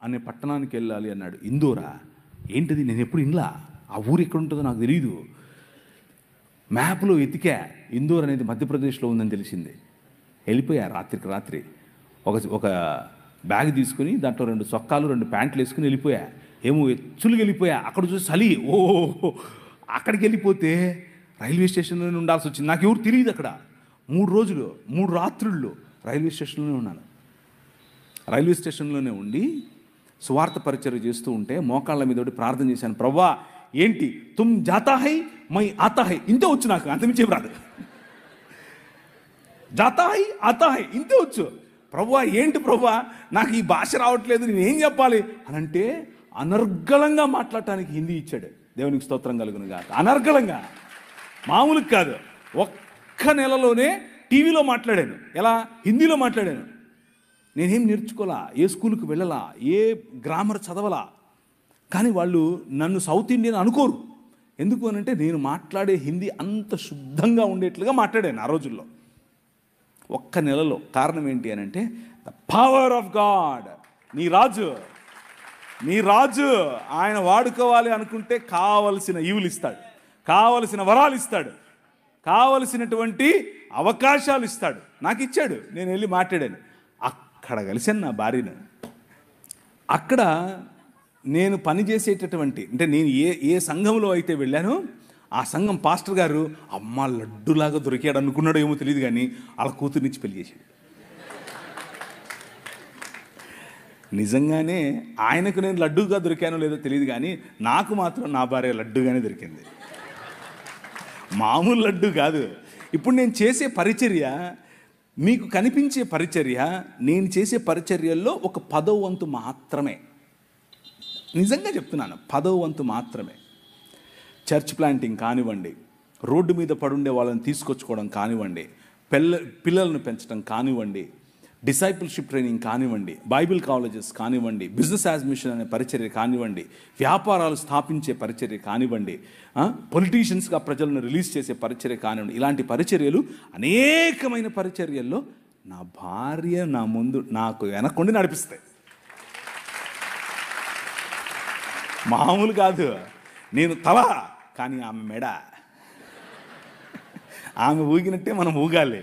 అనే పట్టణానికి వెళ్ళాలి అన్నాడు. ఇందోరా? ఏంటిది? నేను ఎప్పుడు ఇంగ్లా, ఆ ఊరు ఎక్కడ ఉంటుందో నాకు తెలియదు. మ్యాప్లో వెతికా, ఇందోర్ అనేది మధ్యప్రదేశ్లో ఉందని తెలిసింది. వెళ్ళిపోయా రాత్రికి రాత్రి. ఒక బ్యాగ్ తీసుకుని దాంట్లో 2 చొక్కాలు 2 ప్యాంట్లు వేసుకుని వెళ్ళిపోయా. ఏమో ఎచ్చులుగా వెళ్ళిపోయా. అక్కడ చూసి చలి, ఓ అక్కడికి వెళ్ళిపోతే రైల్వే స్టేషన్లోనే ఉండాల్సి వచ్చింది. నాకు ఎవరు తెలియదు అక్కడ. 3 రోజులు 3 రాత్రుళ్ళు రైల్వే స్టేషన్లోనే ఉన్నాను. రైల్వే స్టేషన్లోనే ఉండి సువార్త పరిచర్య చేస్తూ ఉంటే మోకాళ్ళ మీద ప్రార్థన చేశాను. ప్రభువా ఏంటి, తుమ్ జాతా హై మై ఆతా హై, ఇంతే వచ్చు నాకు, అంతమించేం రాదు. జాతా హై ఆతా హై ఇంతే వచ్చు. ప్రభువా ఏంటి ప్రభువా, నాకు ఈ భాష రావట్లేదు, నేనేం చెప్పాలి అని అంటే అనర్గళంగా మాట్లాడటానికి హిందీ ఇచ్చాడు. దేవునికి స్తోత్రం కలుగును గాక. అనర్గళంగా, మామూలుగా కాదు. ఒక్క నెలలోనే టీవీలో మాట్లాడాను. ఎలా? హిందీలో మాట్లాడాను. నేనేం నేర్చుకోలా, ఏ స్కూల్కి వెళ్ళలా, ఏ గ్రామర్ చదవలా. కానీ వాళ్ళు నన్ను సౌత్ ఇండియన్ అనుకోరు. ఎందుకు అని అంటే నేను మాట్లాడే హిందీ అంత శుద్ధంగా ఉండేట్లుగా మాట్లాడాను ఆ రోజుల్లో, ఒక్క నెలలో. కారణం ఏంటి అని అంటే ద పవర్ ఆఫ్ గాడ్. నీ రాజు ఆయన వాడుకోవాలి అనుకుంటే కావలసిన ఈవులు ఇస్తాడు, కావలసిన వరాలు ఇస్తాడు, కావలసినటువంటి అవకాశాలు ఇస్తాడు. నాకు ఇచ్చాడు. నేను వెళ్ళి మాట్లాడాను. అక్కడ కలిసాను నా భార్యను. అక్కడ నేను పనిచేసేటటువంటి, అంటే నేను ఏ సంఘంలో అయితే వెళ్ళానో ఆ సంఘం పాస్టర్ గారు అమ్మ లడ్డులాగా దొరికాడు అనుకున్నాడో ఏమో తెలియదు, కానీ వాళ్ళ కూతురునిచ్చి పెళ్లి చేశాడు. నిజంగానే ఆయనకు నేను లడ్డుగా దొరికానో లేదో తెలియదు, కానీ నాకు మాత్రం నా భార్య లడ్డుగానే దొరికింది. మామూలు లడ్డు కాదు. ఇప్పుడు నేను చేసే పరిచర్య, మీకు కనిపించే పరిచర్య, నేను చేసే పరిచర్యల్లో ఒక 10వ వంతు మాత్రమే. నిజంగా చెప్తున్నాను, 10వ వంతు మాత్రమే. చర్చ్ ప్లాంటింగ్ కానివ్వండి, రోడ్డు మీద పడుండే వాళ్ళని తీసుకొచ్చుకోవడం కానివ్వండి, పిల్లలను పెంచడం కానివ్వండి, డిసైపుల్షిప్ ట్రైనింగ్ కానివ్వండి, బైబిల్ కాలేజెస్ కానివ్వండి, బిజినెస్ యాడ్మిషన్ అనే పరిచర్య కానివ్వండి, వ్యాపారాలు స్థాపించే పరిచర్య కానివ్వండి, పొలిటీషియన్స్గా ప్రజలను రిలీజ్ చేసే పరిచర్య కానివ్వండి, ఇలాంటి పరిచర్యలు, అనేకమైన పరిచర్యల్లో నా భార్య నా ముందు నాకు వెనక్కుండి నడిపిస్తాయి. మామూలు కాదు. నేను తల, కానీ ఆమె మెడ. ఆమె ఊగినట్టే మనం ఊగాలి,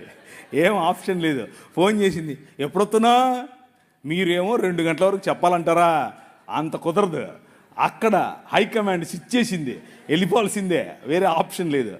ఏం ఆప్షన్ లేదు. ఫోన్ చేసింది, ఎప్పుడొస్తున్నా? మీరేమో 2 గంటల వరకు చెప్పాలంటారా? అంత కుదరదు. అక్కడ హైకమాండ్ స్విచ్ చేసింది, వెళ్ళిపోవాల్సిందే, వేరే ఆప్షన్ లేదు.